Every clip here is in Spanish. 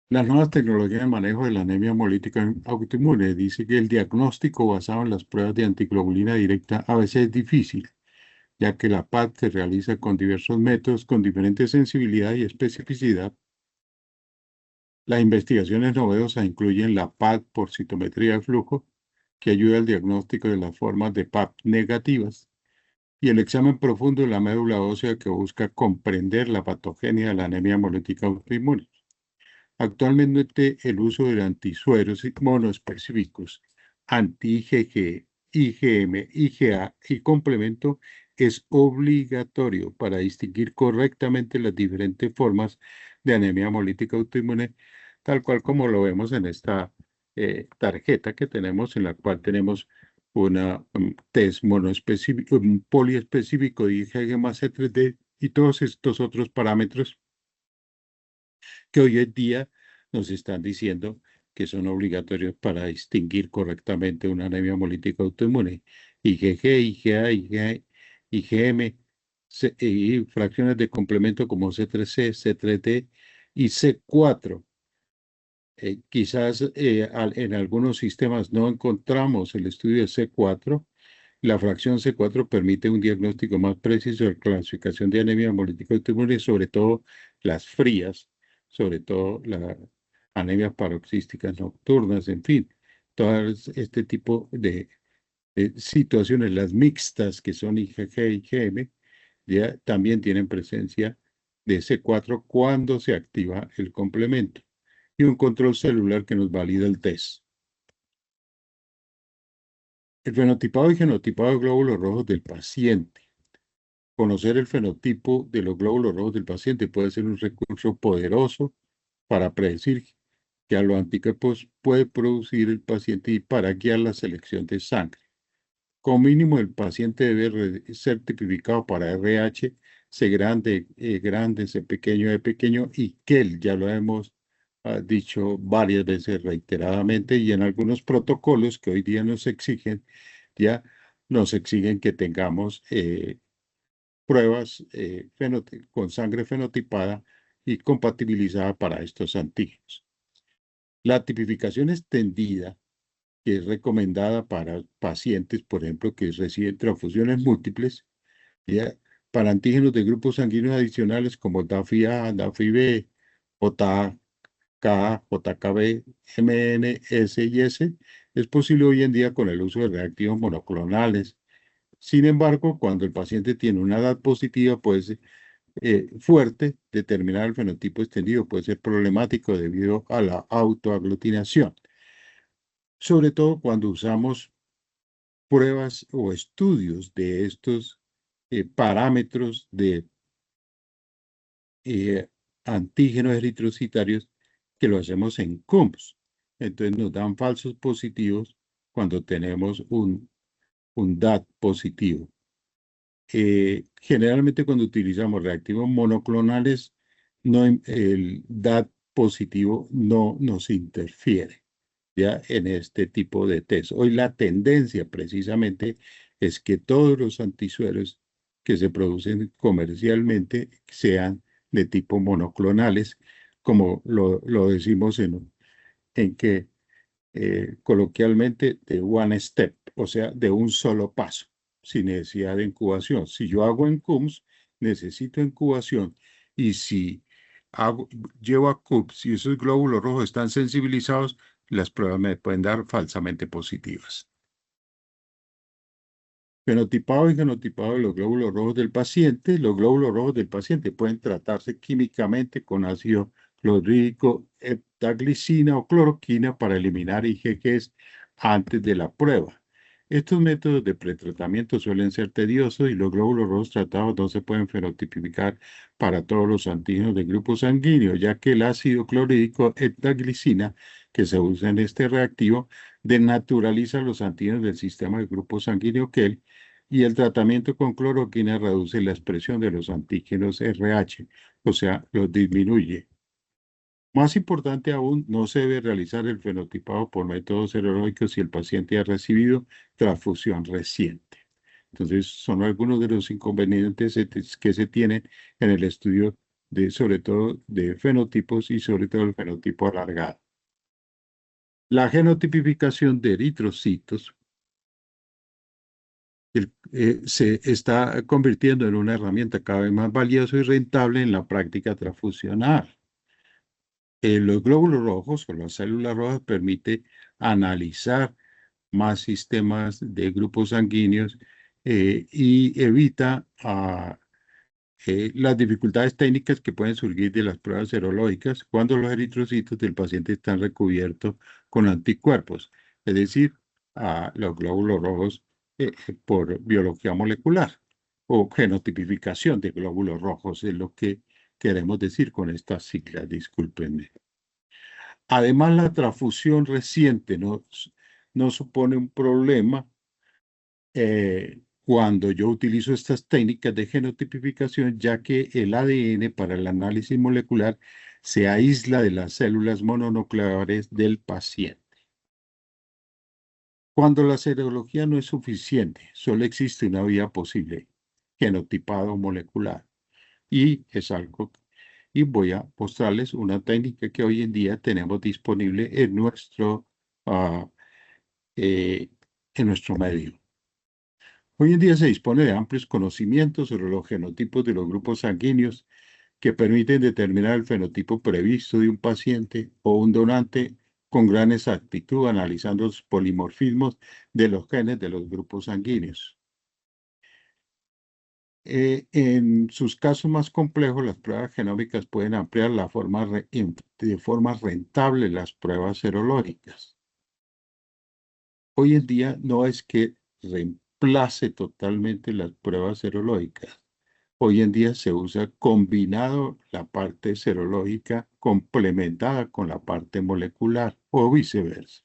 Las nuevas tecnologías de manejo de la anemia hemolítica autoinmune dice que el diagnóstico basado en las pruebas de antiglobulina directa a veces es difícil, ya que la PAD se realiza con diversos métodos con diferente sensibilidad y especificidad. Las investigaciones novedosas incluyen la PAD por citometría de flujo, que ayuda al diagnóstico de las formas de PAD negativas, y el examen profundo de la médula ósea que busca comprender la patogenia de la anemia hemolítica autoinmune. Actualmente el uso de antisueros monoespecíficos anti-IgG, IgM, IgA y complemento es obligatorio para distinguir correctamente las diferentes formas de anemia hemolítica autoinmune, tal cual como lo vemos en esta tarjeta que tenemos, en la cual tenemos un test monoespecífico, un poliespecífico de IgG más C3D y todos estos otros parámetros que hoy en día nos están diciendo que son obligatorios para distinguir correctamente una anemia hemolítica autoinmune. IgG, IgA, IgM, y fracciones de complemento como C3C, C3D y C4. Quizás en algunos sistemas no encontramos el estudio de C4. La fracción C4 permite un diagnóstico más preciso de clasificación de anemia hemolítica autoinmune, sobre todo las frías, sobre todo las anemias paroxísticas nocturnas, en fin, todo este tipo de situaciones, las mixtas que son IgG y IgM, ya también tienen presencia de C4 cuando se activa el complemento y un control celular que nos valida el test. El fenotipado y genotipado de glóbulos rojos del paciente. Conocer el fenotipo de los glóbulos rojos del paciente puede ser un recurso poderoso para predecir que a los anticuerpos puede producir el paciente y para guiar la selección de sangre. Como mínimo, el paciente debe ser tipificado para RH, C grande, E grande, C pequeño, E pequeño y KEL. Ya lo hemos dicho varias veces reiteradamente y en algunos protocolos que hoy día ya nos exigen que tengamos pruebas con sangre fenotipada y compatibilizada para estos antígenos. La tipificación extendida, que es recomendada para pacientes, por ejemplo, que reciben transfusiones múltiples, ¿ya? Para antígenos de grupos sanguíneos adicionales como DAFI-A, DAFI-B, JK, JKB, MN, S y S, es posible hoy en día con el uso de reactivos monoclonales. Sin embargo, cuando el paciente tiene una edad positiva, puede ser fuerte, determinar el fenotipo extendido puede ser problemático debido a la autoaglutinación, sobre todo cuando usamos pruebas o estudios de estos parámetros de eh, antígenos eritrocitarios que lo hacemos en CUMS. Entonces nos dan falsos positivos cuando tenemos un DAT positivo. Generalmente cuando utilizamos reactivos monoclonales, el DAT positivo no nos interfiere ya en este tipo de test. Hoy la tendencia precisamente es que todos los antisueros que se producen comercialmente sean de tipo monoclonales, como lo decimos en que coloquialmente de one step, o sea, de un solo paso, sin necesidad de incubación. Si yo hago en CUMS, necesito incubación y si llevo a CUMS y esos glóbulos rojos están sensibilizados, las pruebas me pueden dar falsamente positivas. Fenotipado y genotipado de los glóbulos rojos del paciente. Los glóbulos rojos del paciente pueden tratarse químicamente con ácido clorhídrico, heptaglicina o cloroquina para eliminar IgGs antes de la prueba. Estos métodos de pretratamiento suelen ser tediosos y los glóbulos rojos tratados no se pueden fenotipicar para todos los antígenos de grupo sanguíneo, ya que el ácido clorhídrico heptaglicina que se usa en este reactivo denaturaliza los antígenos del sistema de grupo sanguíneo que y el tratamiento con cloroquina reduce la expresión de los antígenos RH, o sea, los disminuye. Más importante aún, no se debe realizar el fenotipado por métodos serológicos si el paciente ha recibido transfusión reciente. Entonces, son algunos de los inconvenientes que se tienen en el estudio sobre todo de fenotipos y sobre todo el fenotipo alargado. La genotipificación de eritrocitos se está convirtiendo en una herramienta cada vez más valiosa y rentable en la práctica transfusional. Los glóbulos rojos o las células rojas permiten analizar más sistemas de grupos sanguíneos y evita las dificultades técnicas que pueden surgir de las pruebas serológicas cuando los eritrocitos del paciente están recubiertos con anticuerpos, es decir, los glóbulos rojos por biología molecular o genotipificación de glóbulos rojos, es lo que queremos decir con estas siglas, discúlpenme. Además, la transfusión reciente no supone un problema cuando yo utilizo estas técnicas de genotipificación, ya que el ADN para el análisis molecular se aísla de las células mononucleares del paciente. Cuando la serología no es suficiente, solo existe una vía posible, genotipado molecular. Y voy a mostrarles una técnica que hoy en día tenemos disponible ah, en nuestro medio. Hoy en día se dispone de amplios conocimientos sobre los genotipos de los grupos sanguíneos que permiten determinar el fenotipo previsto de un paciente o un donante con gran exactitud, analizando los polimorfismos de los genes de los grupos sanguíneos. En sus casos más complejos, las pruebas genómicas pueden ampliar de forma rentable las pruebas serológicas. Hoy en día no es que reemplace totalmente las pruebas serológicas. Hoy en día se usa combinado la parte serológica complementada con la parte molecular o viceversa.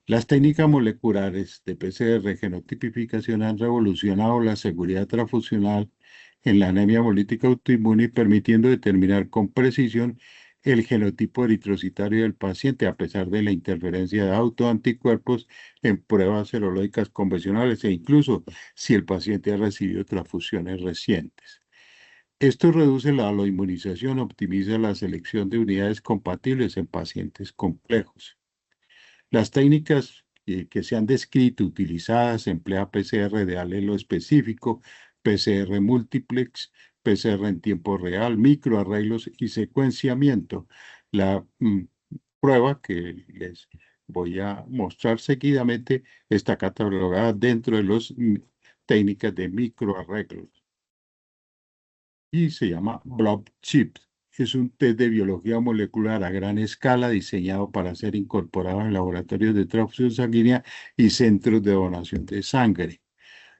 Las técnicas moleculares de PCR genotipificación han revolucionado la seguridad transfusional en la anemia hemolítica autoinmune, permitiendo determinar con precisión el genotipo eritrocitario del paciente a pesar de la interferencia de autoanticuerpos en pruebas serológicas convencionales e incluso si el paciente ha recibido transfusiones recientes. Esto reduce la aloinmunización, optimiza la selección de unidades compatibles en pacientes complejos. Las técnicas que se han descrito utilizadas emplean PCR de alelo específico, PCR multiplex, PCR en tiempo real, microarreglos y secuenciamiento. La prueba que les voy a mostrar seguidamente está catalogada dentro de las técnicas de microarreglos y se llama Blob Chip. Es un test de biología molecular a gran escala diseñado para ser incorporado en laboratorios de transfusión sanguínea y centros de donación de sangre.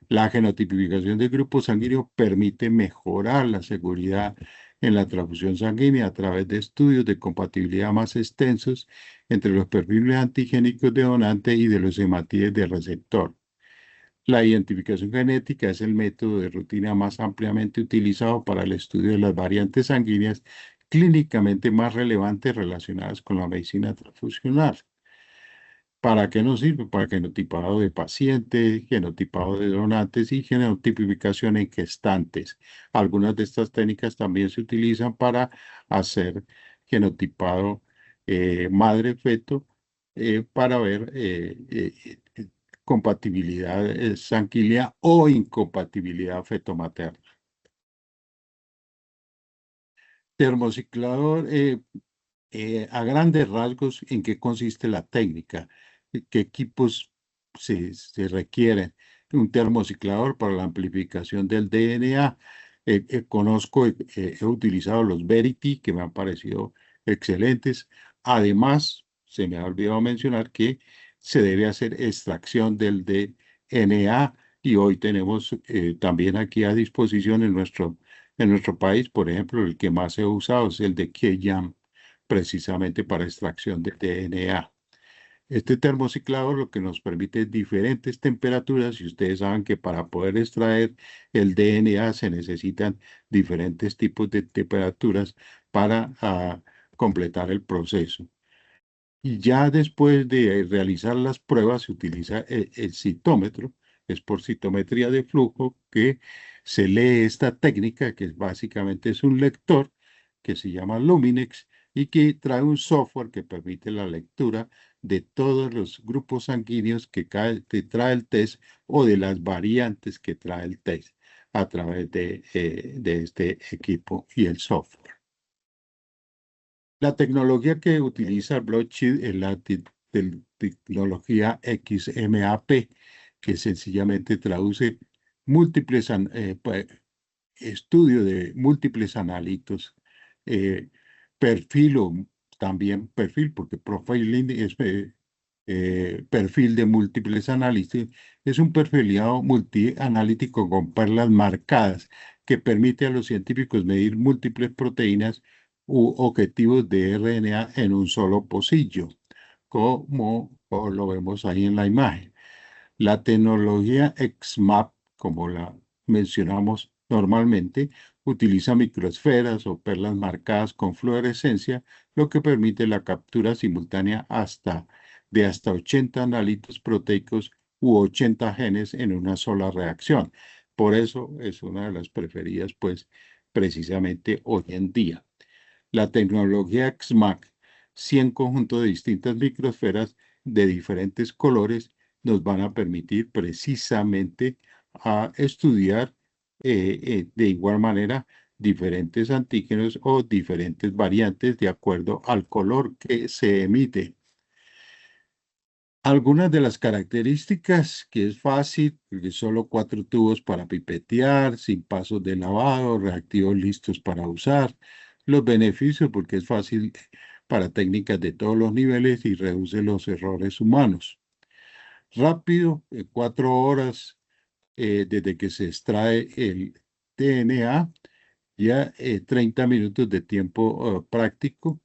La genotipificación de grupos sanguíneos permite mejorar la seguridad en la transfusión sanguínea a través de estudios de compatibilidad más extensos entre los perfiles antigénicos de donante y de los hematíes de receptor. La identificación genética es el método de rutina más ampliamente utilizado para el estudio de las variantes sanguíneas clínicamente más relevantes relacionadas con la medicina transfusional. ¿Para qué nos sirve? Para genotipado de pacientes, genotipado de donantes y genotipificación en gestantes. Algunas de estas técnicas también se utilizan para hacer genotipado madre-feto para ver compatibilidad sanguínea o incompatibilidad feto-materna. Termociclador, a grandes rasgos, ¿en qué consiste la técnica? ¿Qué equipos se requieren? Un termociclador para la amplificación del DNA. He utilizado los Verity, que me han parecido excelentes. Además, se me ha olvidado mencionar que se debe hacer extracción del DNA y hoy tenemos también aquí a disposición en nuestro país, por ejemplo, el que más he usado es el de Keyam, precisamente para extracción de DNA. Este termociclador lo que nos permite es diferentes temperaturas y ustedes saben que para poder extraer el DNA se necesitan diferentes tipos de temperaturas para completar el proceso. Y ya después de realizar las pruebas se utiliza el citómetro, es por citometría de flujo que se lee esta técnica que básicamente es un lector que se llama Luminex y que trae un software que permite la lectura de todos los grupos sanguíneos que trae el test o de las variantes que trae el test a través de este equipo y el software. La tecnología que utiliza el blockchain es la tecnología XMAP, que sencillamente traduce estudio de múltiples analitos, eh, perfil o también perfil, porque profiling es perfil de múltiples análisis, es un perfilado multianalítico con perlas marcadas que permite a los científicos medir múltiples proteínas u objetivos de RNA en un solo pocillo, como lo vemos ahí en la imagen. La tecnología XMAP, como la mencionamos normalmente, utiliza microesferas o perlas marcadas con fluorescencia, lo que permite la captura simultánea de hasta 80 analitos proteicos u 80 genes en una sola reacción. Por eso es una de las preferidas, pues, precisamente hoy en día. La tecnología XMAC, 100 conjuntos de distintas microesferas de diferentes colores, nos van a permitir precisamente a estudiar de igual manera diferentes antígenos o diferentes variantes de acuerdo al color que se emite. Algunas de las características que es fácil, porque solo 4 tubos para pipetear, sin pasos de lavado, reactivos listos para usar. Los beneficios, porque es fácil para técnicas de todos los niveles y reduce los errores humanos. Rápido, 4 horas desde que se extrae el DNA, ya 30 minutos de tiempo práctico.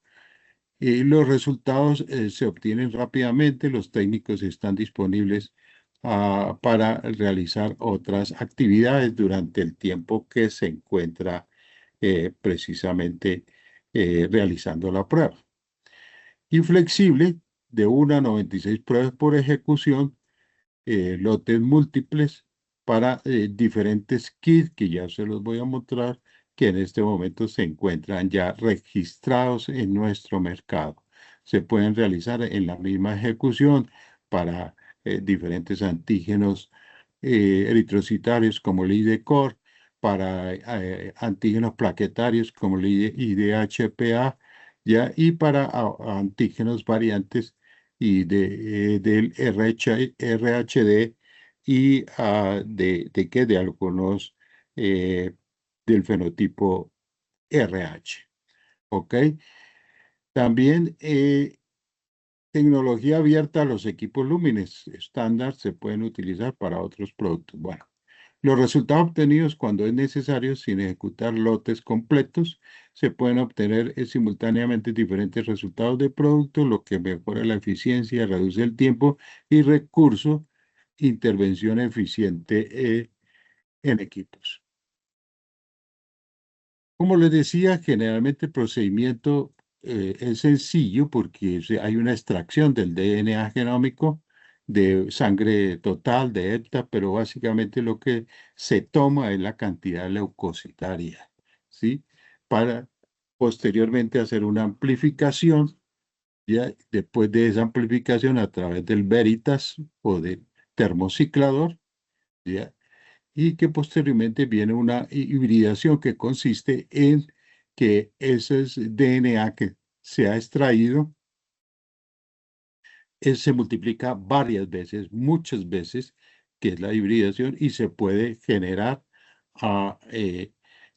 Los resultados se obtienen rápidamente, los técnicos están disponibles para realizar otras actividades durante el tiempo que se encuentra precisamente realizando la prueba. Y flexible, de 1 a 96 pruebas por ejecución, lotes múltiples para diferentes kits que ya se los voy a mostrar, que en este momento se encuentran ya registrados en nuestro mercado. Se pueden realizar en la misma ejecución para diferentes antígenos eritrocitarios como el IDCOR, para antígenos plaquetarios como el IDHPA, ¿ya? Y para antígenos variantes y del RHD y de algunos del fenotipo RH. ¿Ok? También tecnología abierta a los equipos Lumines estándar se pueden utilizar para otros productos. Bueno, los resultados obtenidos cuando es necesario sin ejecutar lotes completos se pueden obtener simultáneamente diferentes resultados de producto, lo que mejora la eficiencia, reduce el tiempo y recurso, intervención eficiente en equipos. Como les decía, generalmente el procedimiento es sencillo porque hay una extracción del DNA genómico de sangre total, de EPTA, pero básicamente lo que se toma es la cantidad leucocitaria, ¿sí? Para posteriormente hacer una amplificación, ya después de esa amplificación a través del Veritas o del termociclador, ¿ya? Y que posteriormente viene una hibridación que consiste en que ese DNA que se ha extraído se multiplica varias veces, muchas veces, que es la hibridación, y se puede generar,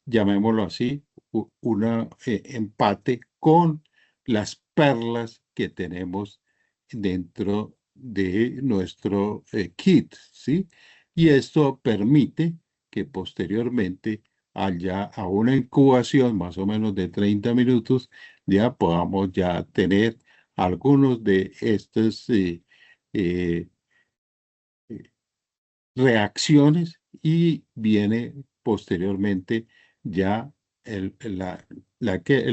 llamémoslo así, un empate con las perlas que tenemos dentro de nuestro kit, ¿sí? Y esto permite que posteriormente haya a una incubación más o menos de 30 minutos, ya podamos ya tener algunos de estos eh, eh, reacciones y viene posteriormente ya el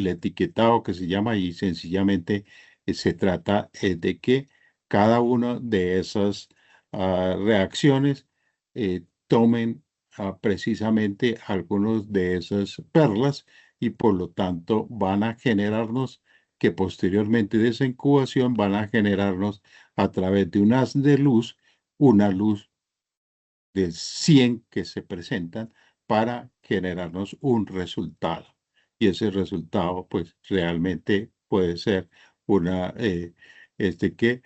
etiquetado que se llama y sencillamente se trata de que cada una de esas reacciones tomen precisamente algunos de esas perlas y por lo tanto van a generarnos que posteriormente de esa incubación van a generarnos a través de un haz de luz, una luz de 100 que se presentan para generarnos un resultado. Y ese resultado, pues realmente puede ser una, que,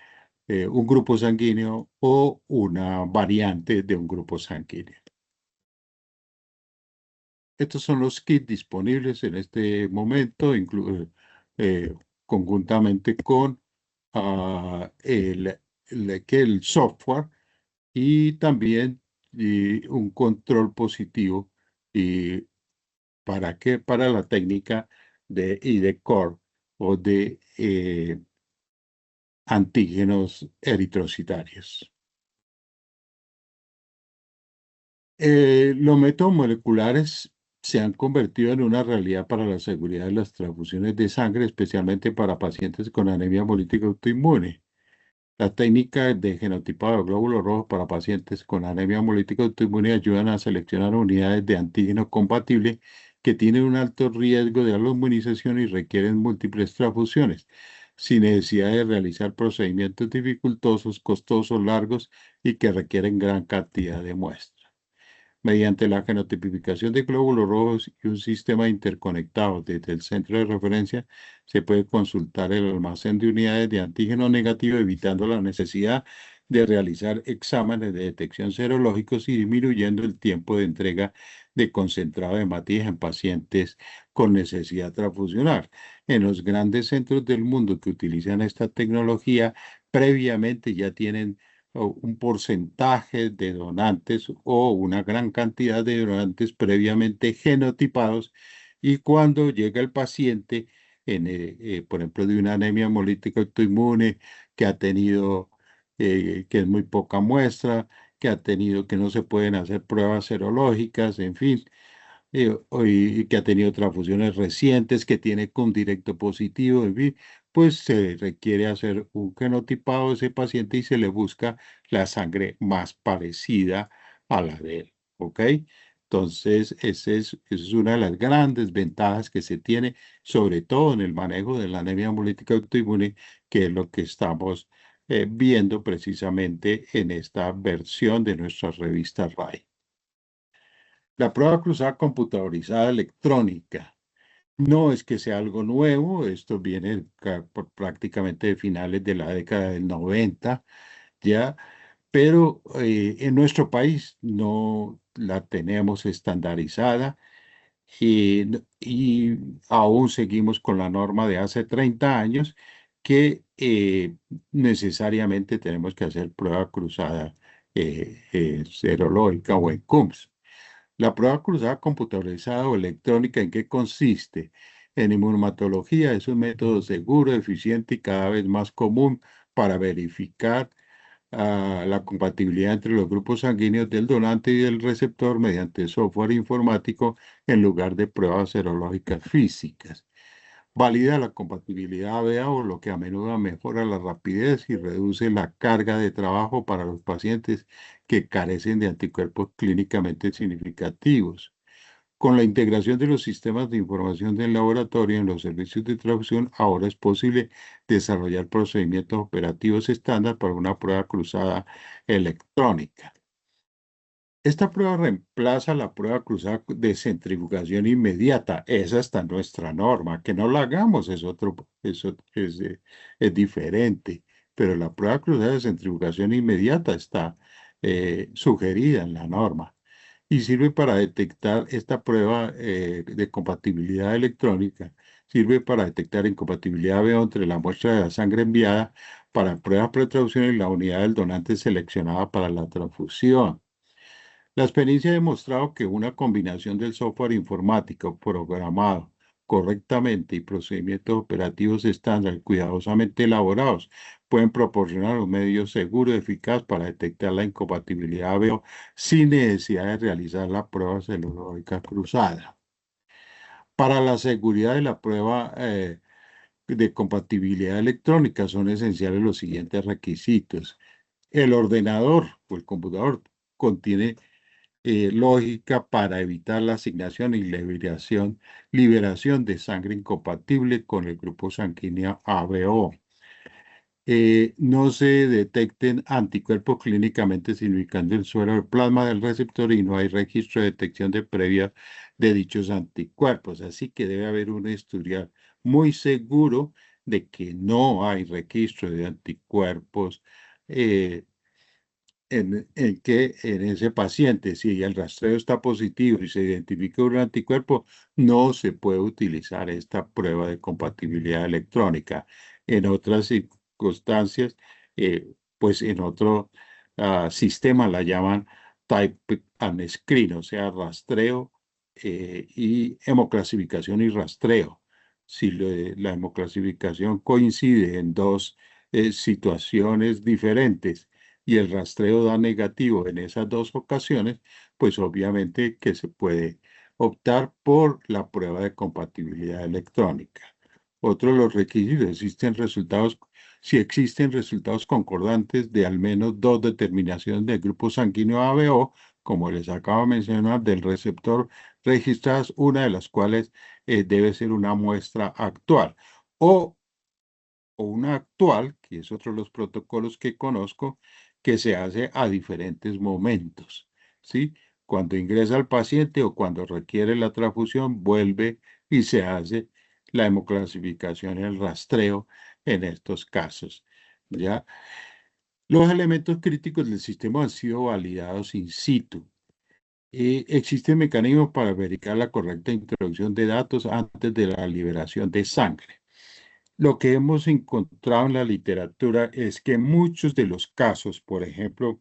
un grupo sanguíneo o una variante de un grupo sanguíneo. Estos son los kits disponibles en este momento, eh, conjuntamente con el software y también un control positivo y para qué para la técnica de core o de antígenos eritrocitarios. Los métodos moleculares se han convertido en una realidad para la seguridad de las transfusiones de sangre, especialmente para pacientes con anemia hemolítica autoinmune. Las técnicas de genotipado de glóbulos rojos para pacientes con anemia hemolítica autoinmune ayudan a seleccionar unidades de antígeno compatibles que tienen un alto riesgo de alloinmunización y requieren múltiples transfusiones, sin necesidad de realizar procedimientos dificultosos, costosos, largos y que requieren gran cantidad de muestras. Mediante la genotipificación de glóbulos rojos y un sistema interconectado desde el centro de referencia, se puede consultar el almacén de unidades de antígeno negativo, evitando la necesidad de realizar exámenes de detección serológicos y disminuyendo el tiempo de entrega de concentrado de hematíes en pacientes con necesidad transfusional. En los grandes centros del mundo que utilizan esta tecnología, previamente ya tienen un porcentaje de donantes o una gran cantidad de donantes previamente genotipados y cuando llega el paciente, por ejemplo, de una anemia hemolítica autoinmune que ha tenido, que es muy poca muestra, que ha tenido, que no se pueden hacer pruebas serológicas, en fin, y que ha tenido transfusiones recientes, que tiene directo positivo, en fin, pues se requiere hacer un genotipado de ese paciente y se le busca la sangre más parecida a la de él, ¿ok? Entonces, esa es una de las grandes ventajas que se tiene, sobre todo en el manejo de la anemia hemolítica autoinmune, que es lo que estamos viendo precisamente en esta versión de nuestra revista RAI. La prueba cruzada computadorizada electrónica no es que sea algo nuevo, esto viene por prácticamente de finales de la década del 90, ya, pero en nuestro país no la tenemos estandarizada y aún seguimos con la norma de hace 30 años que necesariamente tenemos que hacer prueba cruzada serológica o en CUMS. La prueba cruzada computarizada o electrónica, ¿en qué consiste? En inmunomatología es un método seguro, eficiente y cada vez más común para verificar la compatibilidad entre los grupos sanguíneos del donante y del receptor mediante software informático en lugar de pruebas serológicas físicas. Valida la compatibilidad ABA, lo que a menudo mejora la rapidez y reduce la carga de trabajo para los pacientes que carecen de anticuerpos clínicamente significativos. Con la integración de los sistemas de información del laboratorio en los servicios de traducción, ahora es posible desarrollar procedimientos operativos estándar para una prueba cruzada electrónica. Esta prueba reemplaza la prueba cruzada de centrifugación inmediata. Esa está en nuestra norma. Que no la hagamos es es diferente. Pero la prueba cruzada de centrifugación inmediata está sugerida en la norma y sirve para detectar esta prueba de compatibilidad electrónica. Sirve para detectar incompatibilidad veo entre la muestra de la sangre enviada para pruebas pretraducción y la unidad del donante seleccionada para la transfusión. La experiencia ha demostrado que una combinación del software informático programado correctamente y procedimientos operativos estándar cuidadosamente elaborados pueden proporcionar un medio seguro y eficaz para detectar la incompatibilidad ABO sin necesidad de realizar la prueba serológica cruzada. Para la seguridad de la prueba de compatibilidad electrónica son esenciales los siguientes requisitos. El ordenador o el computador contiene lógica para evitar la asignación y liberación de sangre incompatible con el grupo sanguíneo ABO. No se detecten anticuerpos clínicamente significando el suero del plasma del receptor y no hay registro de detección de previa de dichos anticuerpos. Así que debe haber un historial muy seguro de que no hay registro de anticuerpos eh, en ese paciente. Si el rastreo está positivo y se identifica un anticuerpo, no se puede utilizar esta prueba de compatibilidad electrónica. En otras circunstancias, pues en otro sistema la llaman type and screen, o sea, rastreo y hemoclasificación y rastreo. Si la hemoclasificación coincide en dos situaciones diferentes y el rastreo da negativo en esas dos ocasiones, pues obviamente que se puede optar por la prueba de compatibilidad electrónica. Otro de los requisitos, si existen resultados concordantes de al menos dos determinaciones del grupo sanguíneo ABO, como les acabo de mencionar, del receptor registradas, una de las cuales debe ser una muestra actual. O una actual, que es otro de los protocolos que conozco, que se hace a diferentes momentos, ¿sí? Cuando ingresa el paciente o cuando requiere la transfusión, vuelve y se hace la hemoclasificación y el rastreo en estos casos, ¿ya? Los elementos críticos del sistema han sido validados in situ. Existen mecanismos para verificar la correcta introducción de datos antes de la liberación de sangre. Lo que hemos encontrado en la literatura es que muchos de los casos, por ejemplo,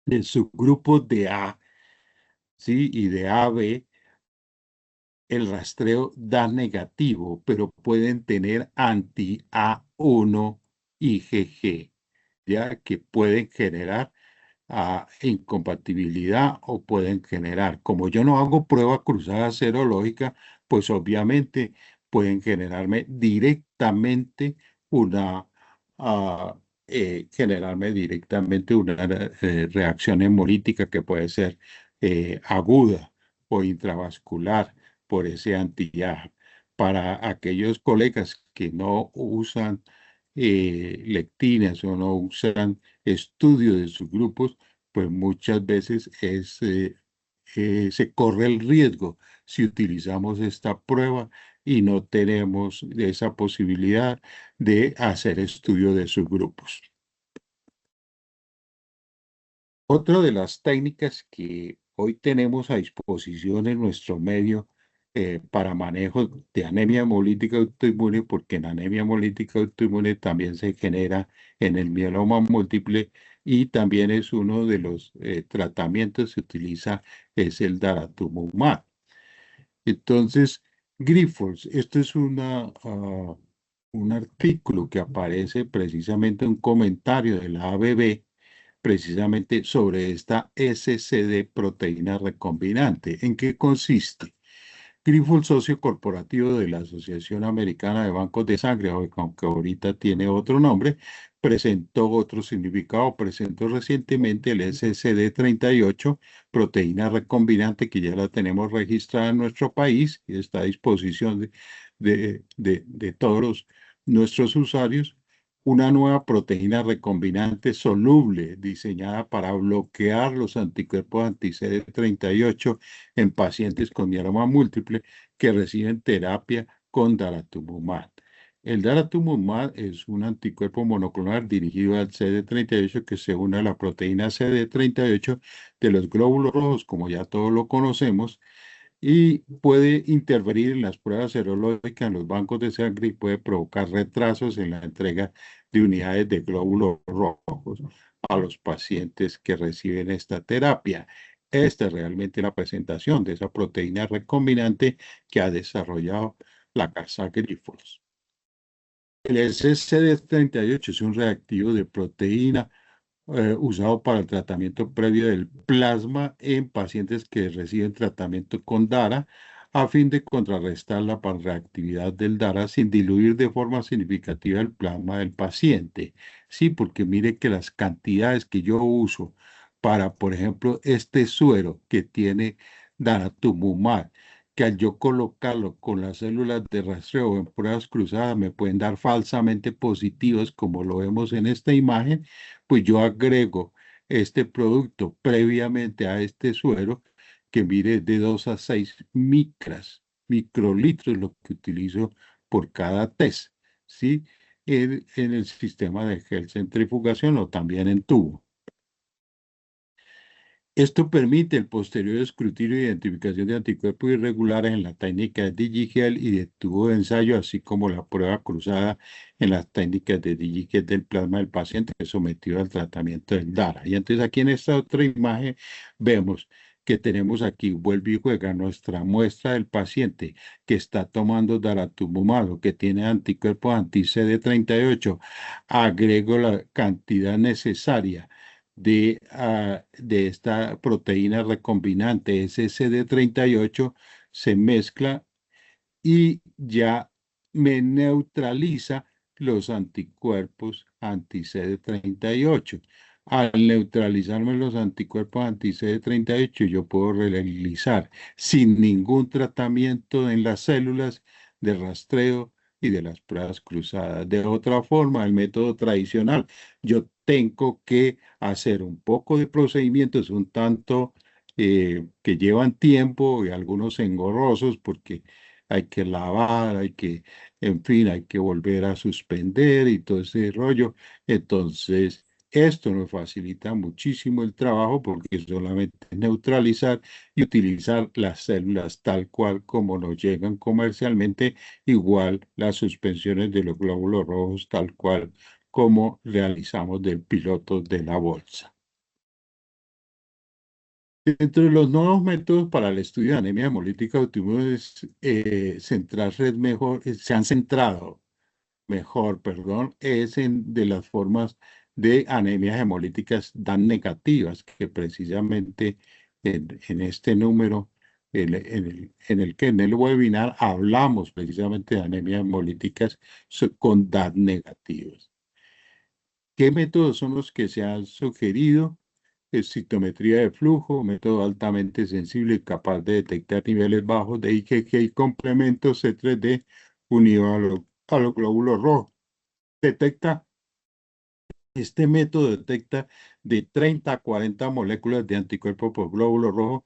de subgrupos de A, ¿sí? Y de AB, el rastreo da negativo, pero pueden tener anti-A1 IgG, ya que pueden generar incompatibilidad o pueden generar. Como yo no hago prueba cruzada serológica, pues obviamente pueden generarme directamente una, ah, reacción hemolítica que puede ser aguda o intravascular por ese antillaje. Para aquellos colegas que no usan lectinas o no usan estudio de sus grupos, pues muchas veces se corre el riesgo si utilizamos esta prueba y no tenemos esa posibilidad de hacer estudio de sus grupos. Otra de las técnicas que hoy tenemos a disposición en nuestro medio para manejo de anemia hemolítica autoinmune, porque en anemia hemolítica autoinmune también se genera en el mieloma múltiple y también es uno de los tratamientos que se utiliza, es el daratumumab. Entonces, Grifols, esto es un artículo que aparece precisamente un comentario de la ABB precisamente sobre esta SCD proteína recombinante. ¿En qué consiste? Grifols, socio corporativo de la Asociación Americana de Bancos de Sangre, aunque ahorita tiene otro nombre, presentó otro significado, presentó recientemente el SCD38, proteína recombinante que ya la tenemos registrada en nuestro país y está a disposición de todos nuestros usuarios, una nueva proteína recombinante soluble diseñada para bloquear los anticuerpos anti-CD38 en pacientes con mieloma múltiple que reciben terapia con daratumumab. El daratumumab es un anticuerpo monoclonal dirigido al CD38 que se une a la proteína CD38 de los glóbulos rojos, como ya todos lo conocemos, y puede intervenir en las pruebas serológicas en los bancos de sangre y puede provocar retrasos en la entrega de unidades de glóbulos rojos a los pacientes que reciben esta terapia. Esta es realmente la presentación de esa proteína recombinante que ha desarrollado la casa Grifols. El SCD38 es un reactivo de proteína usado para el tratamiento previo del plasma en pacientes que reciben tratamiento con DARA a fin de contrarrestar la reactividad del DARA sin diluir de forma significativa el plasma del paciente. Sí, porque mire que las cantidades que yo uso para, por ejemplo, este suero que tiene daratumumab, que al yo colocarlo con las células de rastreo en pruebas cruzadas me pueden dar falsamente positivos, como lo vemos en esta imagen, pues yo agrego este producto previamente a este suero, que mire de 2 a 6 microlitros, lo que utilizo por cada test, ¿sí? En el sistema de gel centrifugación o también en tubo. Esto permite el posterior escrutinio e identificación de anticuerpos irregulares en la técnica de Digigel y de tubo de ensayo, así como la prueba cruzada en las técnicas de Digigel del plasma del paciente sometido al tratamiento del DARA. Y entonces aquí en esta otra imagen vemos que tenemos aquí, vuelve y juega nuestra muestra del paciente que está tomando daratumumab o que tiene anticuerpos anti-CD38. Agrego la cantidad necesaria de esta proteína recombinante SCD38, se mezcla y ya me neutraliza los anticuerpos anti-CD38. Al neutralizarme los anticuerpos anti-CD38, yo puedo realizar sin ningún tratamiento en las células de rastreo y de las pruebas cruzadas. De otra forma, el método tradicional, yo tengo que hacer un poco de procedimientos un tanto que llevan tiempo y algunos engorrosos porque hay que lavar, en fin, hay que volver a suspender y todo ese rollo. Entonces, esto nos facilita muchísimo el trabajo porque solamente es neutralizar y utilizar las células tal cual como nos llegan comercialmente, igual las suspensiones de los glóbulos rojos tal cual como realizamos del piloto de la bolsa. Entre los nuevos métodos para el estudio de anemia hemolítica autoinmune se han centrado mejor, perdón, es en de las formas de anemias hemolíticas dan negativas, que precisamente en este número, en el webinar hablamos precisamente de anemias hemolíticas con DAT negativas. ¿Qué métodos son los que se han sugerido? Citometría de flujo, método altamente sensible y capaz de detectar niveles bajos de IgG y complementos C3D unido a los glóbulos rojos. Este método detecta de 30 a 40 moléculas de anticuerpos por glóbulo rojo,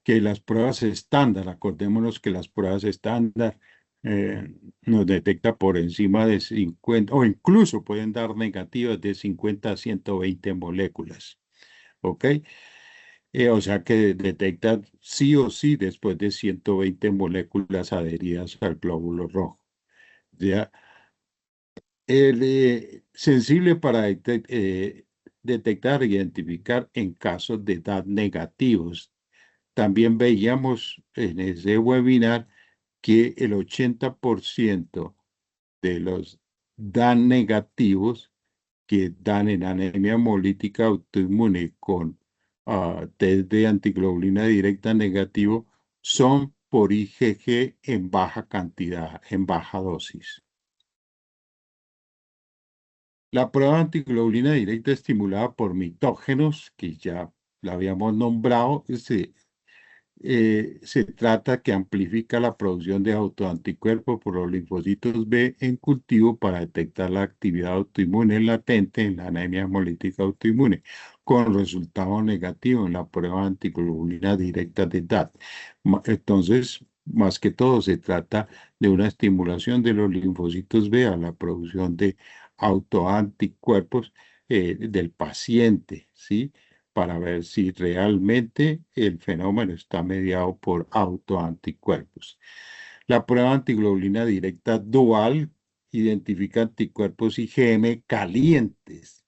que las pruebas estándar, acordémonos que las pruebas estándar nos detecta por encima de 50, o incluso pueden dar negativas de 50 a 120 moléculas. ¿Ok? O sea que detecta sí o sí después de 120 moléculas adheridas al glóbulo rojo. ¿Ya? Sensible para detectar e identificar en casos de edad negativos. También veíamos en ese webinar que el 80% de los DAN negativos que dan en anemia hemolítica autoinmune con test de antiglobulina directa negativo son por IgG en baja cantidad, en baja dosis. La prueba antiglobulina directa estimulada por mitógenos, que ya la habíamos nombrado, se trata que amplifica la producción de autoanticuerpos por los linfocitos B en cultivo para detectar la actividad autoinmune latente en la anemia hemolítica autoinmune, con resultado negativo en la prueba antiglobulina directa de DAT. Entonces, más que todo, se trata de una estimulación de los linfocitos B a la producción de autoanticuerpos del paciente, ¿sí? Para ver si realmente el fenómeno está mediado por autoanticuerpos. La prueba antiglobulina directa dual identifica anticuerpos IgM calientes,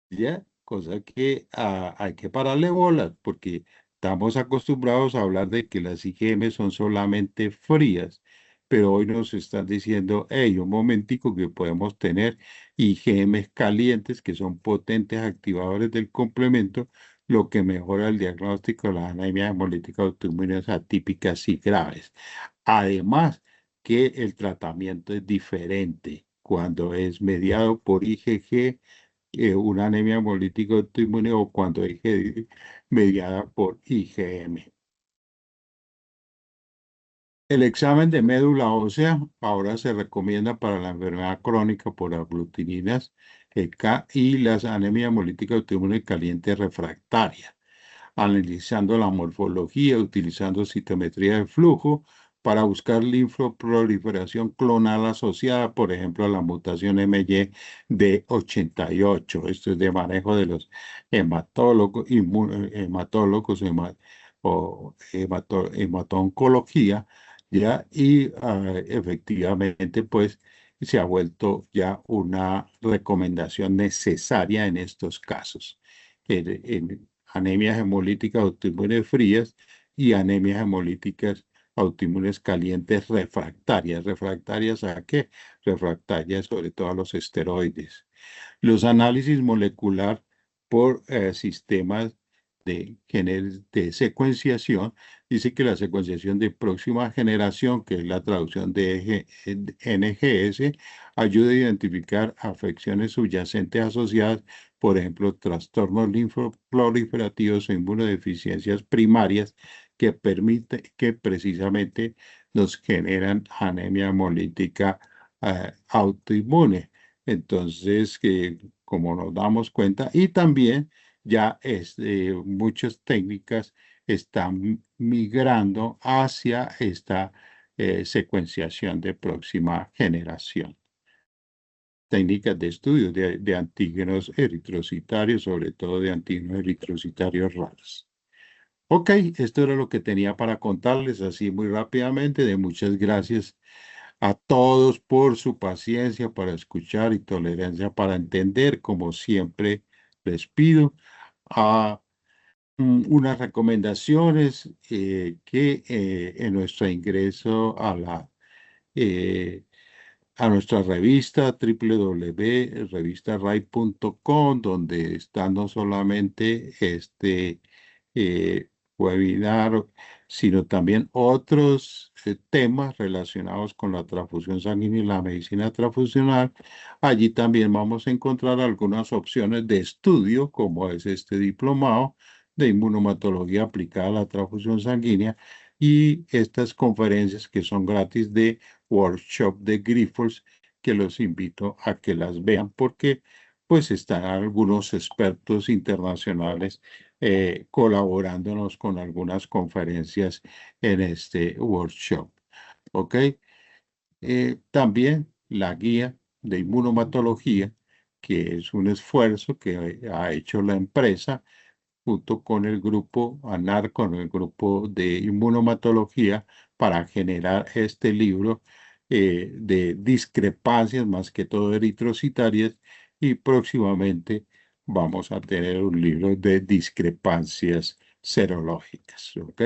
¿ya? Cosa que hay que pararle bolas, porque estamos acostumbrados a hablar de que las IgM son solamente frías, pero hoy nos están diciendo, hey, un momentico que podemos tener IgM calientes que son potentes activadores del complemento, lo que mejora el diagnóstico de las anemias hemolíticas autoinmunes atípicas y graves. Además, que el tratamiento es diferente cuando es mediado por IgG una anemia hemolítica autoinmune o cuando es mediada por IgM. El examen de médula ósea ahora se recomienda para la enfermedad crónica por aglutininas K y las anemia hemolítica autoinmune caliente refractaria, analizando la morfología, utilizando citometría de flujo para buscar linfoproliferación clonal asociada, por ejemplo, a la mutación MY de 88. Esto es de manejo de los hematólogos, hematólogos o hemato-oncología, ¿ya? Y efectivamente, pues, se ha vuelto ya una recomendación necesaria en estos casos. En anemias hemolíticas autoinmunes frías y anemias hemolíticas autoinmunes calientes refractarias. ¿Refractarias a qué? Refractarias sobre todo a los esteroides. Los análisis molecular por sistemas de secuenciación, dice que la secuenciación de próxima generación, que es la traducción de NGS, ayuda a identificar afecciones subyacentes asociadas, por ejemplo, trastornos linfoproliferativos o inmunodeficiencias primarias que precisamente nos generan anemia hemolítica autoinmune. Entonces, como nos damos cuenta, y también ya muchas técnicas están migrando hacia esta secuenciación de próxima generación. Técnicas de estudio de antígenos eritrocitarios, sobre todo de antígenos eritrocitarios raros. Ok, esto era lo que tenía para contarles así muy rápidamente. De muchas gracias a todos por su paciencia para escuchar y tolerancia para entender, como siempre les pido. A unas recomendaciones que en nuestro ingreso eh, a nuestra revista www.revistaray.com, donde está no solamente este webinar, sino también otros temas relacionados con la transfusión sanguínea y la medicina transfusional. Allí también vamos a encontrar algunas opciones de estudio, como es este diplomado de inmunomatología aplicada a la transfusión sanguínea y estas conferencias que son gratis de workshop de Grifols, que los invito a que las vean porque pues están algunos expertos internacionales colaborándonos con algunas conferencias en este workshop. ¿Ok? También la guía de inmunomatología, que es un esfuerzo que ha hecho la empresa junto con el grupo ANAR, con el grupo de inmunomatología, para generar este libro de discrepancias, más que todo eritrocitarias, y próximamente vamos a tener un libro de discrepancias serológicas. ¿Ok?